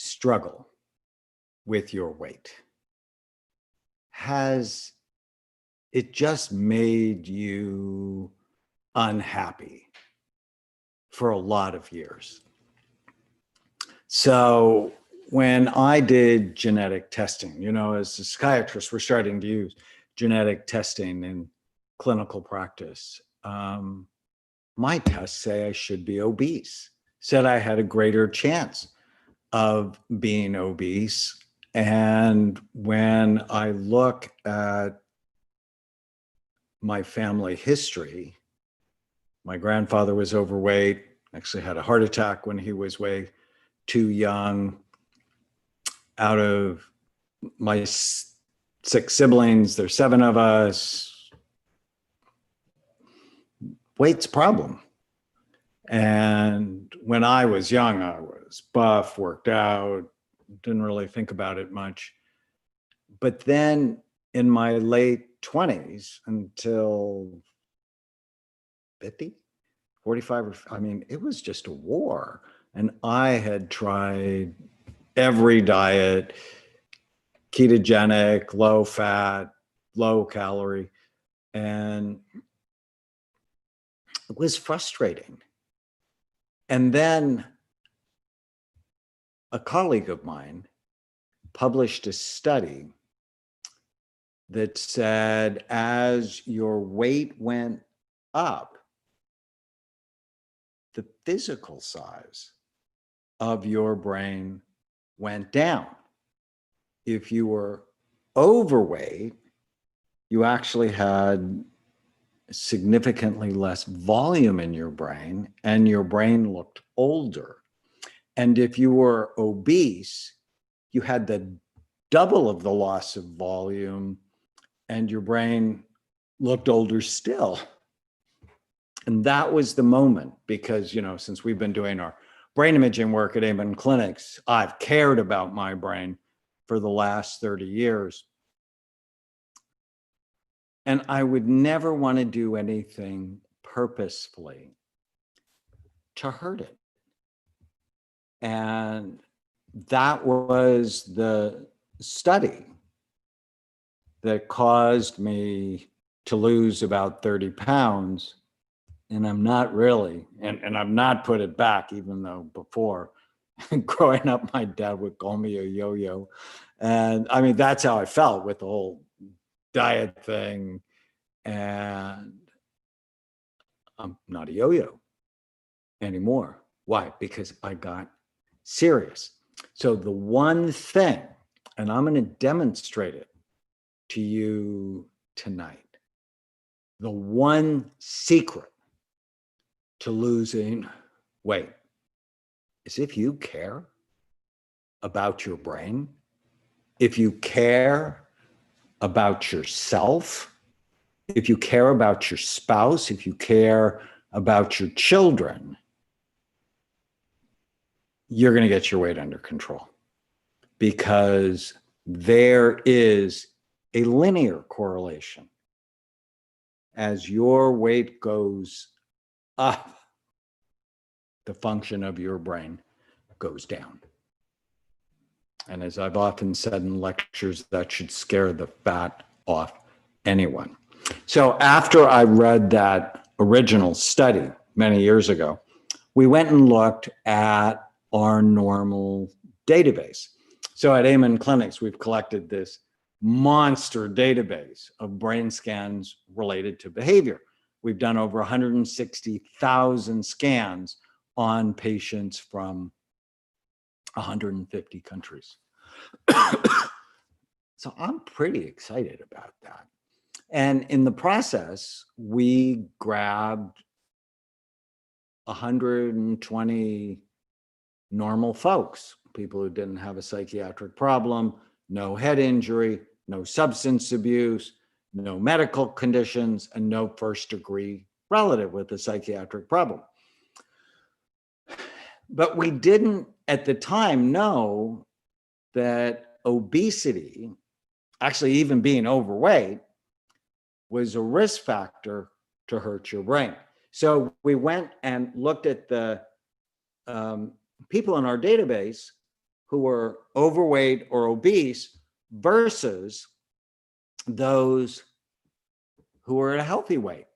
struggle with your weight? Has it just made you unhappy for a lot of years? So when I did genetic testing, as a psychiatrist, we're starting to use genetic testing in clinical practice. My tests say I should be obese, said I had a greater chance of being obese. And when I look at my family history, my grandfather was overweight, actually had a heart attack when he was way too young. Out of my 6 siblings, there's 7 of us. Weight's a problem. And when I was young, I was buff, worked out, didn't really think about it much. But then in my late 20s until 50, 45, it was just a war. And I had tried every diet, ketogenic, low fat, low calorie, and it was frustrating. And then a colleague of mine published a study that said as your weight went up, the physical size of your brain went down. If you were overweight, you actually had significantly less volume in your brain and your brain looked older. And if you were obese, you had the double of the loss of volume and your brain looked older still. And that was the moment because, since we've been doing our brain imaging work at Amen Clinics, I've cared about my brain for the last 30 years. And I would never want to do anything purposefully to hurt it. And that was the study that caused me to lose about 30 pounds. And I'm not really, and I've not put it back, even though before growing up, my dad would call me a yo-yo. And that's how I felt with the whole diet thing. And I'm not a yo-yo anymore. Why? Because I got serious. So the one thing, and I'm going to demonstrate it to you tonight, the one secret to losing weight is if you care about your brain, if you care about yourself, if you care about your spouse, if you care about your children, you're going to get your weight under control because there is a linear correlation. As your weight goes up, the function of your brain goes down. And as I've often said in lectures, that should scare the fat off anyone. So after I read that original study many years ago, we went and looked at our normal database. So at Amen Clinics, we've collected this monster database of brain scans related to behavior. We've done over 160,000 scans on patients from 150 countries. So I'm pretty excited about that. And in the process, we grabbed 120 normal folks, people who didn't have a psychiatric problem, no head injury, no substance abuse, no medical conditions, and no first-degree relative with a psychiatric problem. But we didn't at the time know that obesity, actually even being overweight, was a risk factor to hurt your brain. So we went and looked at the people in our database who were overweight or obese versus those who were at a healthy weight.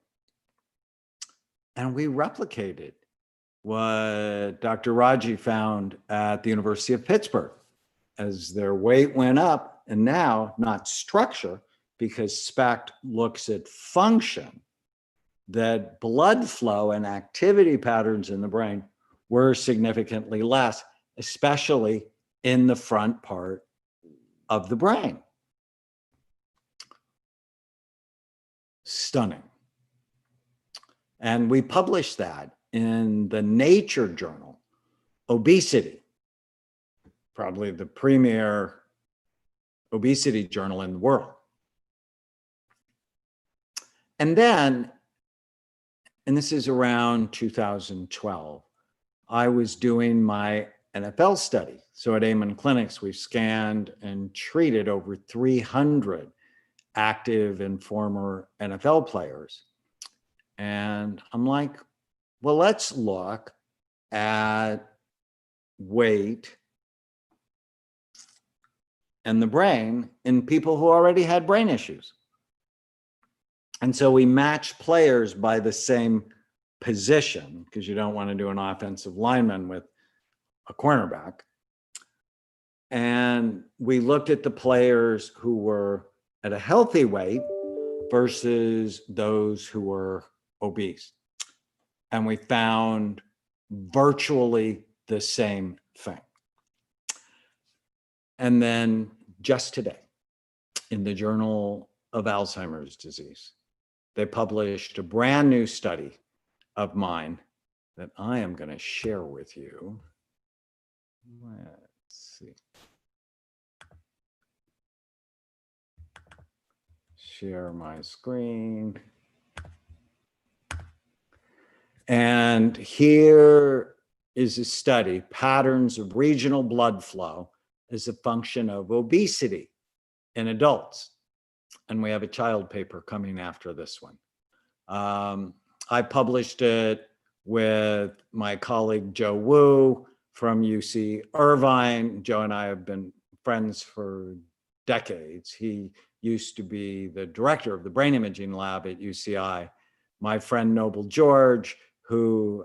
And we replicated what Dr. Raji found at the University of Pittsburgh. As their weight went up, and now not structure, because SPECT looks at function, that blood flow and activity patterns in the brain were significantly less, especially in the front part of the brain. Stunning. And we published that in the Nature journal, Obesity, probably the premier obesity journal in the world. And then, and this is around 2012, I was doing my NFL study. So at Amen Clinics, we scanned and treated over 300 active and former NFL players. And I'm like, well, let's look at weight and the brain in people who already had brain issues. And so we matched players by the same position, because you don't want to do an offensive lineman with a cornerback. And we looked at the players who were at a healthy weight versus those who were obese. And we found virtually the same thing. And then just today, in the Journal of Alzheimer's Disease, they published a brand new study of mine that I am going to share with you. Let's see. Share my screen. And here is a study, patterns of regional blood flow as a function of obesity in adults. And we have a child paper coming after this one. I published it with my colleague Joe Wu from UC Irvine. Joe and I have been friends for decades. He used to be the director of the brain imaging lab at UCI. My friend Noble George, who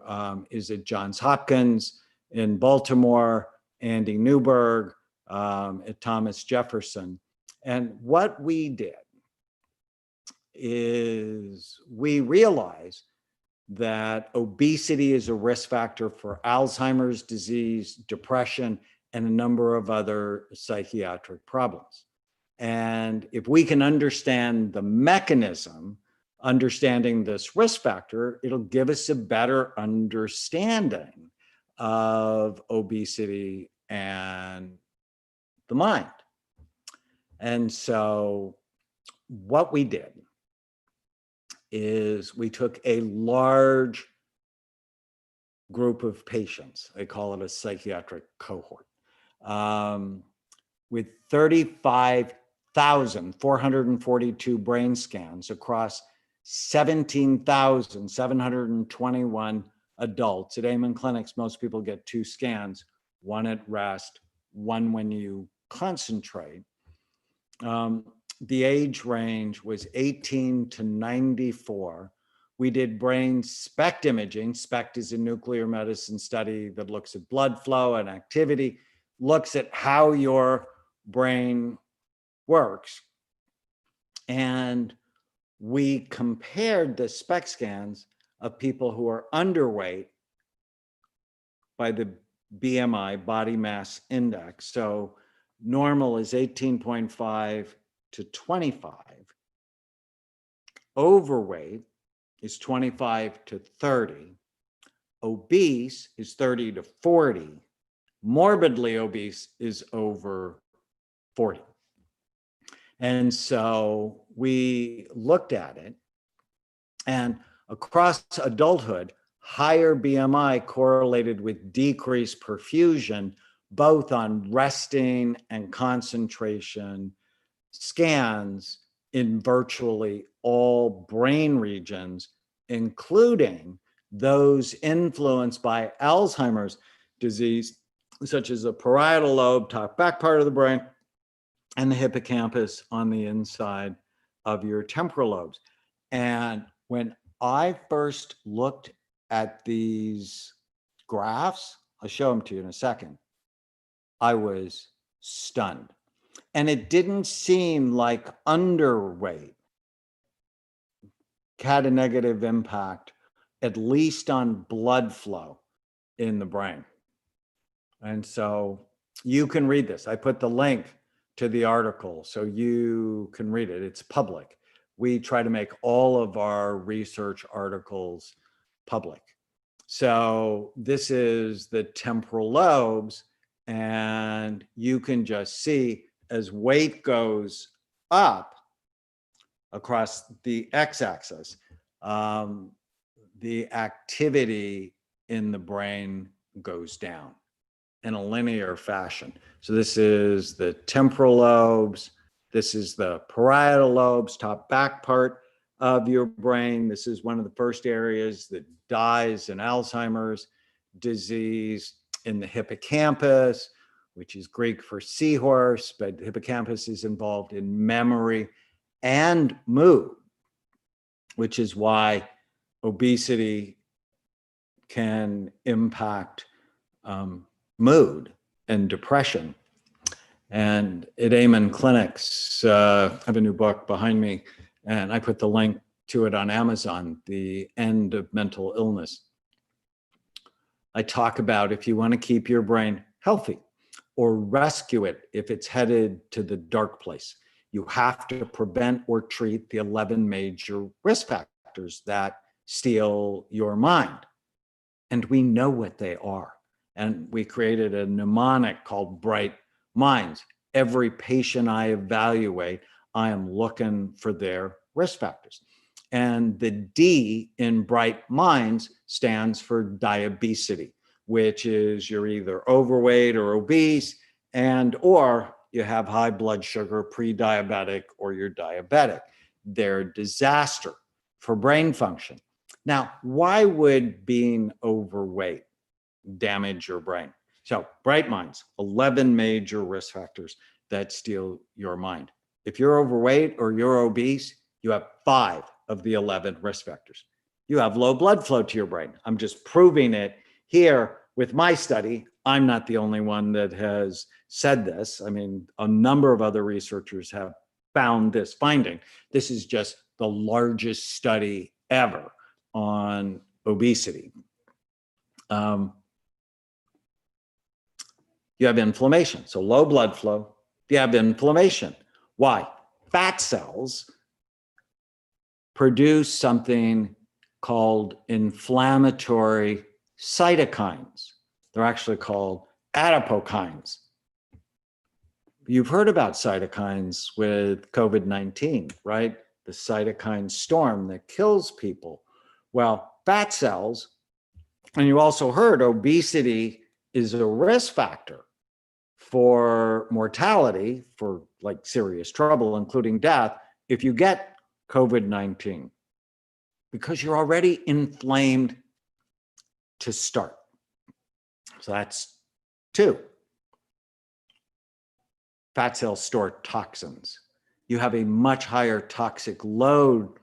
is at Johns Hopkins in Baltimore, Andy Newberg at Thomas Jefferson. And what we did is we realized that obesity is a risk factor for Alzheimer's disease, depression, and a number of other psychiatric problems. And if we can understand the mechanism, understanding this risk factor, it'll give us a better understanding of obesity and the mind. And so what we did is we took a large group of patients, I call it a psychiatric cohort, with 35,442 brain scans across 17,721 adults. At Amen Clinics, most people get 2 scans, one at rest, one when you concentrate. The age range was 18 to 94. We did brain SPECT imaging. SPECT is a nuclear medicine study that looks at blood flow and activity, looks at how your brain works. And we compared the SPECT scans of people who are underweight by the BMI, body mass index. So normal is 18.5 to 25. Overweight is 25 to 30. Obese is 30 to 40. Morbidly obese is over 40. And so we looked at it, and across adulthood, higher BMI correlated with decreased perfusion, both on resting and concentration scans in virtually all brain regions, including those influenced by Alzheimer's disease such as the parietal lobe, top back part of the brain, and the hippocampus on the inside of your temporal lobes. And when I first looked at these graphs, I'll show them to you in a second, I was stunned. And it didn't seem like underweight had a negative impact, at least on blood flow in the brain. And so you can read this. I put the link to the article so you can read it. It's public. We try to make all of our research articles public. So this is the temporal lobes, and you can just see as weight goes up across the x-axis, the activity in the brain goes down in a linear fashion. So this is the temporal lobes. This is the parietal lobes, top back part of your brain. This is one of the first areas that dies in Alzheimer's disease. In the hippocampus, which is Greek for seahorse, but the hippocampus is involved in memory and mood, which is why obesity can impact mood and depression. And at Amen Clinics, I have a new book behind me, and I put the link to it on Amazon, The End of Mental Illness. I talk about if you want to keep your brain healthy or rescue it if it's headed to the dark place, you have to prevent or treat the 11 major risk factors that steal your mind. And we know what they are. And we created a mnemonic called Bright Minds. Every patient I evaluate, I am looking for their risk factors. And the D in Bright Minds stands for diabesity, which is you're either overweight or obese, and or you have high blood sugar, pre-diabetic, or you're diabetic. They're a disaster for brain function. Now, why would being overweight damage your brain? So, Bright Minds, 11 major risk factors that steal your mind. If you're overweight or you're obese, you have 5 of the 11 risk factors. You have low blood flow to your brain. I'm just proving it here with my study. I'm not the only one that has said this. I mean, a number of other researchers have found this finding. This is just the largest study ever on obesity. You have inflammation. So low blood flow, you have inflammation. Why? Fat cells produce something called inflammatory cytokines. They're actually called adipokines. You've heard about cytokines with COVID-19, right? The cytokine storm that kills people. Well, fat cells, and you also heard obesity is a risk factor for mortality, for like serious trouble, including death, if you get COVID-19, because you're already inflamed to start. So that's 2. Fat cells store toxins. You have a much higher toxic load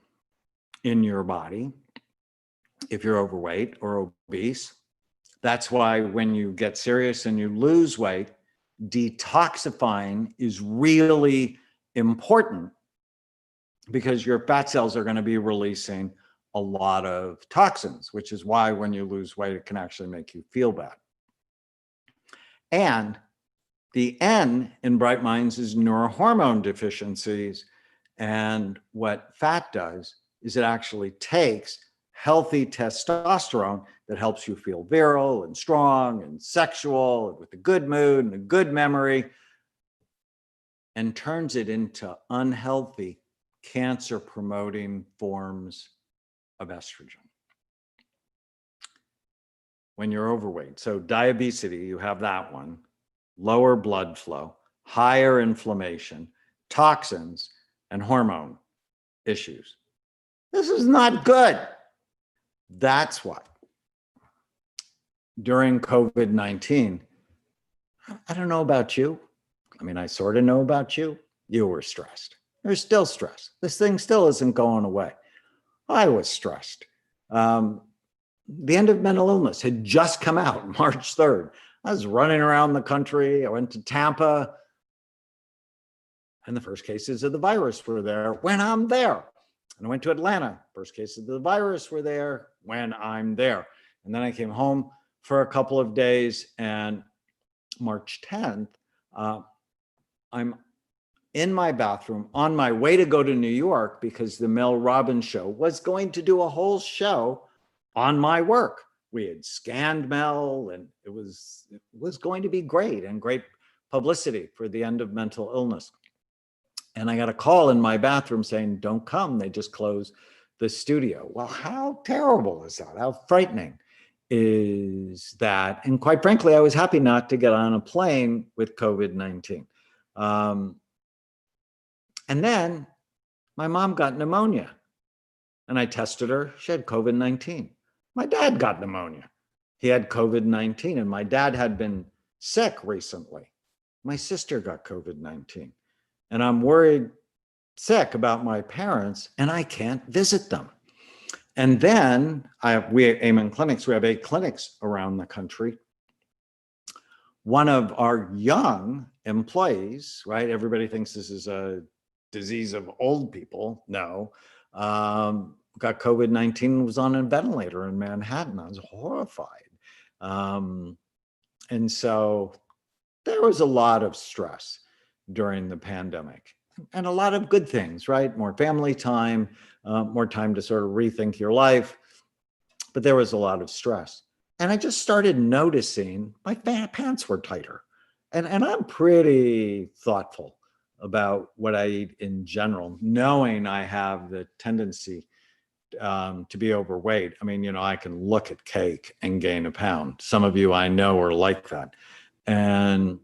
in your body if you're overweight or obese. That's why when you get serious and you lose weight, detoxifying is really important, because your fat cells are going to be releasing a lot of toxins, which is why when you lose weight, it can actually make you feel bad. And the N in Bright Minds is neurohormone deficiencies. And what fat does is it actually takes healthy testosterone that helps you feel virile and strong and sexual and with a good mood and a good memory, and turns it into unhealthy, cancer-promoting forms of estrogen when you're overweight. So diabesity, you have that one, lower blood flow, higher inflammation, toxins, and hormone issues. This is not good. That's why during COVID-19, I don't know about you. I mean, I sort of know about you. You were stressed. You're still stressed. This thing still isn't going away. I was stressed. Um, the End of Mental Illness had just come out March 3rd. I was running around the country. I went to Tampa, and the first cases of the virus were there when I'm there. And I went to Atlanta. First cases of the virus were there when I'm there. And then I came home for a couple of days, and March 10th, I'm in my bathroom on my way to go to New York because the Mel Robbins show was going to do a whole show on my work. We had scanned Mel, and it was going to be great and great publicity for the End of Mental Illness. And I got a call in my bathroom saying, don't come. They just closed the studio. Well, how terrible is that? How frightening is that? And quite frankly, I was happy not to get on a plane with COVID-19. And then my mom got pneumonia, and I tested her. She had COVID-19. My dad got pneumonia. He had COVID-19, and my dad had been sick recently. My sister got COVID-19, and I'm worried sick about my parents, and I can't visit them. And then we at Amen Clinics, we have 8 clinics around the country. One of our young employees, right? Everybody thinks this is a disease of old people. No, got COVID-19, was on a ventilator in Manhattan. I was horrified. And so there was a lot of stress during the pandemic, and a lot of good things, right? More family time, more time to sort of rethink your life. But there was a lot of stress. And I just started noticing my pants were tighter. And I'm pretty thoughtful about what I eat in general, knowing I have the tendency to be overweight. I mean, I can look at cake and gain a pound. Some of you I know are like that. And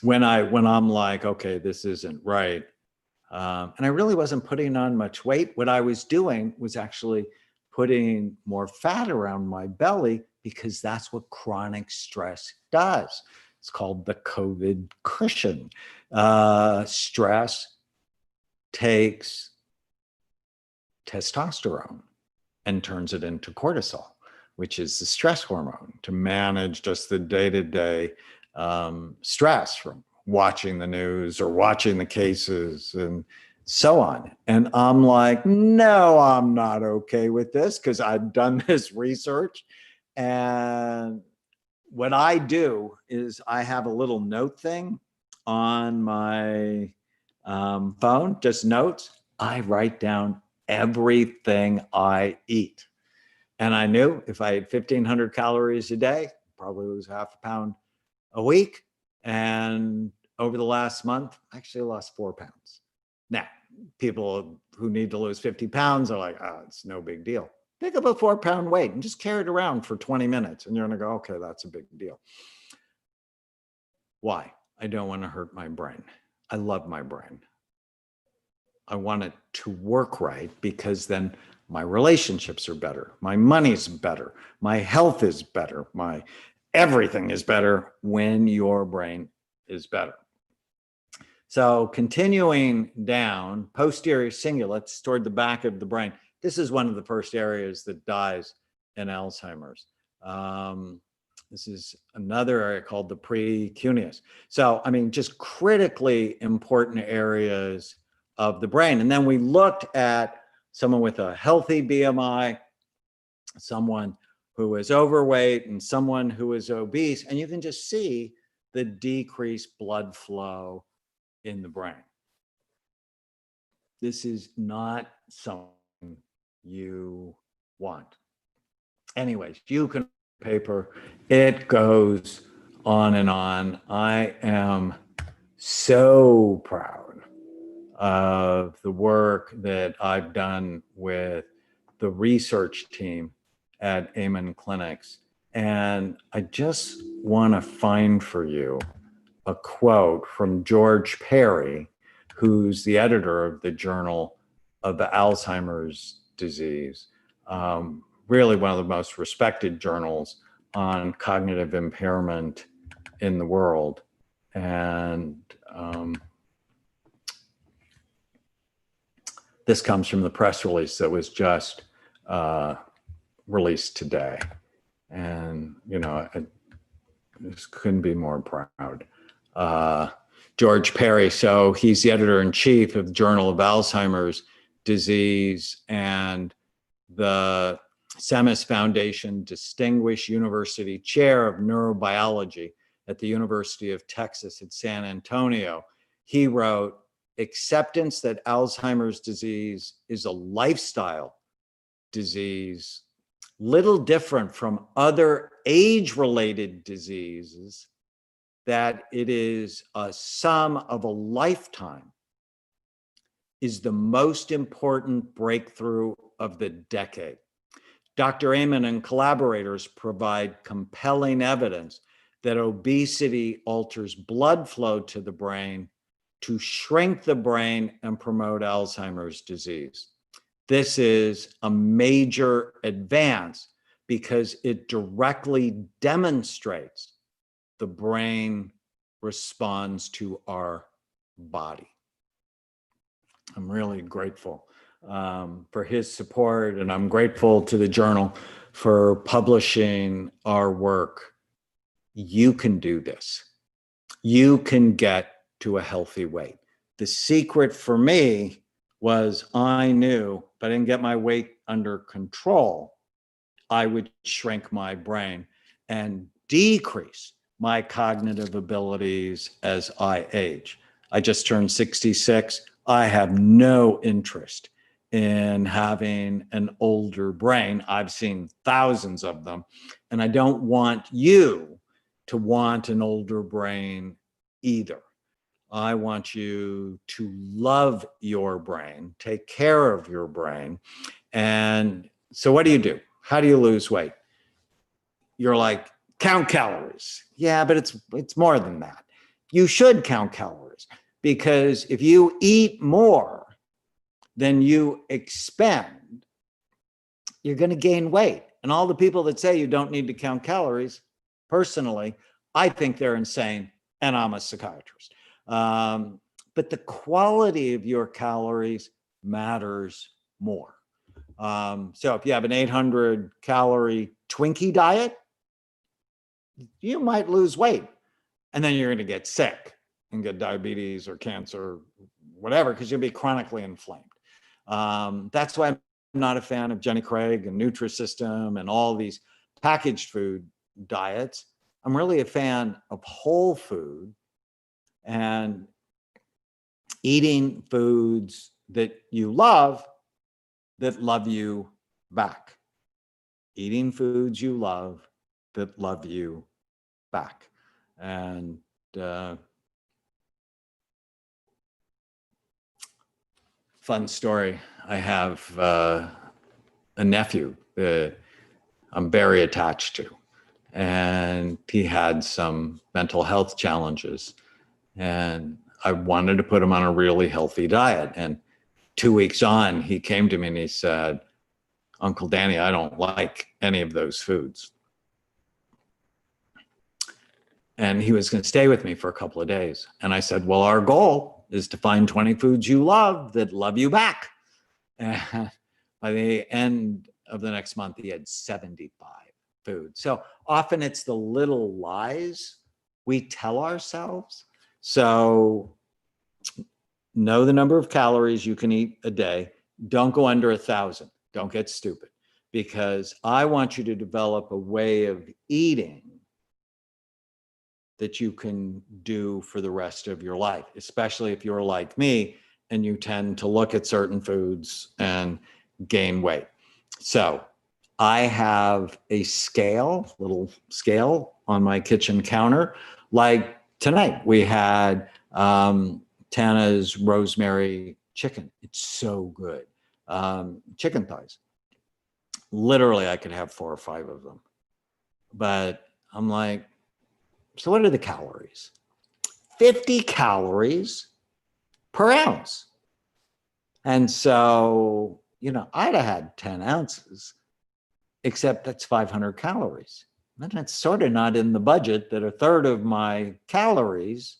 when I'm like, okay, this isn't right. And I really wasn't putting on much weight. What I was doing was actually putting more fat around my belly, because that's what chronic stress does. It's called the COVID cushion. Stress takes testosterone and turns it into cortisol, which is the stress hormone, to manage just the day-to-day stress from watching the news or watching the cases and so on. And I'm like, no, I'm not okay with this, because I've done this research. And what I do is I have a little note thing on my phone, just notes. I write down everything I eat. And I knew if I ate 1,500 calories a day, probably lose half a pound a week. And over the last month, I actually lost 4 pounds. Now, people who need to lose 50 pounds are like, oh, it's no big deal. Pick up a 4-pound weight and just carry it around for 20 minutes. And you're going to go, okay, that's a big deal. Why? I don't want to hurt my brain. I love my brain. I want it to work right, because then my relationships are better. My money's better. My health is better. My everything is better when your brain is better. So continuing down, posterior cingulates toward the back of the brain. This is one of the first areas that dies in Alzheimer's. This is another area called the precuneus. So, I mean, just critically important areas of the brain. And then we looked at someone with a healthy BMI, someone who is overweight, and someone who is obese. And you can just see the decreased blood flow in the brain. This is not something you want. Anyways, you can paper, it goes on and on. I am so proud of the work that I've done with the research team at Amen Clinics. And I just want to find for you a quote from George Perry, who's the editor of the Journal of the Alzheimer's Disease. Really one of the most respected journals on cognitive impairment in the world. And this comes from the press release that was just released today. And, you know, I just couldn't be more proud. George Perry, so he's the editor-in-chief of the Journal of Alzheimer's Disease and the Semis Foundation Distinguished University Chair of Neurobiology at the University of Texas at San Antonio. He wrote, acceptance that Alzheimer's disease is a lifestyle disease, little different from other age-related diseases, that it is a sum of a lifetime, is the most important breakthrough of the decade. Dr. Amen and collaborators provide compelling evidence that obesity alters blood flow to the brain to shrink the brain and promote Alzheimer's disease. This is a major advance because it directly demonstrates the brain responds to our body. I'm really grateful for his support, and I'm grateful to the journal for publishing our work. You can do this. You can get to a healthy weight. The secret for me was I knew if I didn't get my weight under control, I would shrink my brain and decrease my cognitive abilities as I age. I just turned 66. I have no interest in having an older brain. I've seen thousands of them, and I don't want you to want an older brain either. I want you to love your brain, take care of your brain. And so what do? How do you lose weight? You're like, count calories. Yeah, but it's more than that. You should count calories, because if you eat more than you expend, you're going to gain weight. And all the people that say you don't need to count calories, personally, I think they're insane, and I'm a psychiatrist. But the quality of your calories matters more. So if you have an 800 calorie Twinkie diet, you might lose weight, and then you're going to get sick and get diabetes or cancer, whatever, because you'll be chronically inflamed. That's why I'm not a fan of Jenny Craig and Nutrisystem and all these packaged food diets. I'm really a fan of whole food and eating foods that love you back. Eating foods you love that love you back. And fun story, I have a nephew that I'm very attached to, and he had some mental health challenges, and I wanted to put him on a really healthy diet. And 2 weeks on, he came to me and he said, Uncle Danny, I don't like any of those foods. And he was going to stay with me for a couple of days. And I said, well, our goal is to find 20 foods you love that love you back. And by the end of the next month, he had 75 foods. So often it's the little lies we tell ourselves. So know the number of calories you can eat a day. Don't go under 1,000. Don't get stupid, because I want you to develop a way of eating that you can do for the rest of your life, especially if you're like me and you tend to look at certain foods and gain weight. So I have a little scale on my kitchen counter. Like tonight, we had Tana's rosemary chicken. It's so good. Chicken thighs. Literally, I could have 4 or 5 of them. But I'm like, so what are the calories? 50 calories per ounce. And so, I'd have had 10 ounces, except that's 500 calories. And it's sort of not in the budget that a third of my calories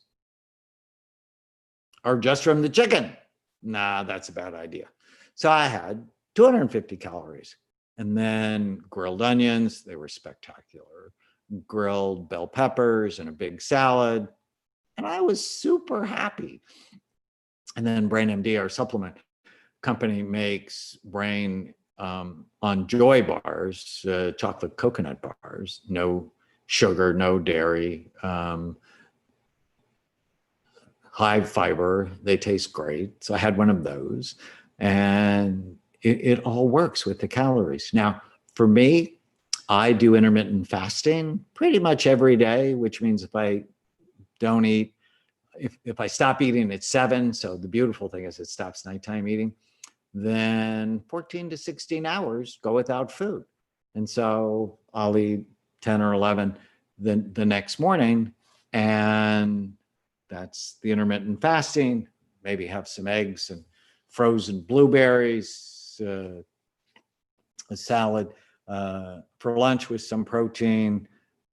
are just from the chicken. Nah, that's a bad idea. So I had 250 calories. And then grilled onions, they were spectacular. Grilled bell peppers and a big salad. And I was super happy. And then BrainMD, our supplement company, makes brain on Joy bars, chocolate coconut bars, no sugar, no dairy, high fiber. They taste great. So I had one of those, and it all works with the calories. Now, for me, I do intermittent fasting pretty much every day, which means if I don't eat, if I stop eating at 7, so the beautiful thing is it stops nighttime eating, then 14 to 16 hours go without food. And so I'll eat 10 or 11 the next morning, and that's the intermittent fasting. Maybe have some eggs and frozen blueberries, a salad for lunch with some protein.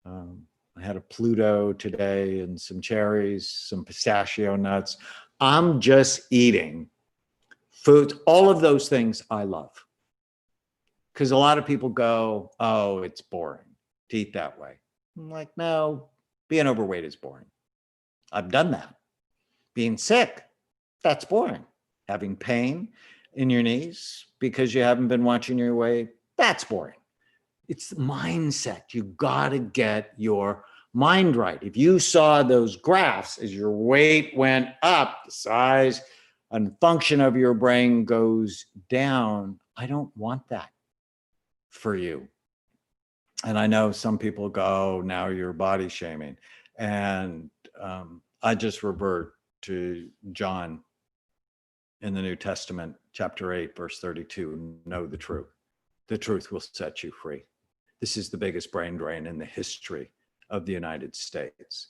I had a Pluto today and some cherries, some pistachio nuts. I'm just eating foods, all of those things I love. Because a lot of people go, oh, it's boring to eat that way. I'm like, no, being overweight is boring. I've done that. Being sick, that's boring. Having pain in your knees because you haven't been watching your weight, that's boring. It's the mindset. You got to get your mind right. If you saw those graphs as your weight went up, the size and function of your brain goes down, I don't want that for you. And I know some people go, now you're body shaming. And I just revert to John in the New Testament, chapter 8, verse 32, know the truth. The truth will set you free. This is the biggest brain drain in the history of the United States.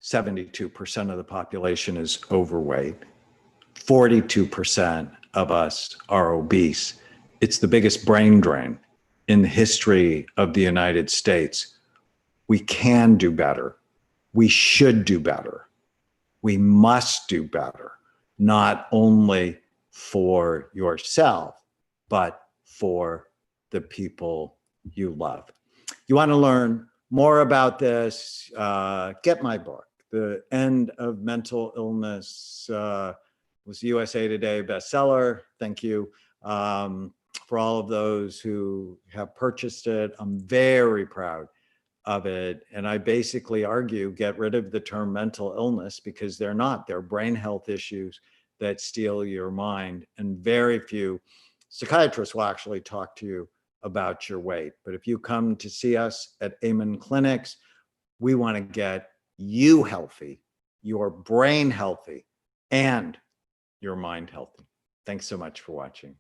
72% of the population is overweight. 42% of us are obese. It's the biggest brain drain in the history of the United States. We can do better. We should do better. We must do better, not only for yourself, but for the people you love. You want to learn more about this, get my book. The End of Mental Illness was USA Today bestseller. Thank you for all of those who have purchased it. I'm very proud of it. And I basically argue, get rid of the term mental illness, because they're not. They're brain health issues that steal your mind. And very few psychiatrists will actually talk to you about your weight. But if you come to see us at Amen Clinics, we want to get you healthy, your brain healthy, and your mind healthy. Thanks so much for watching.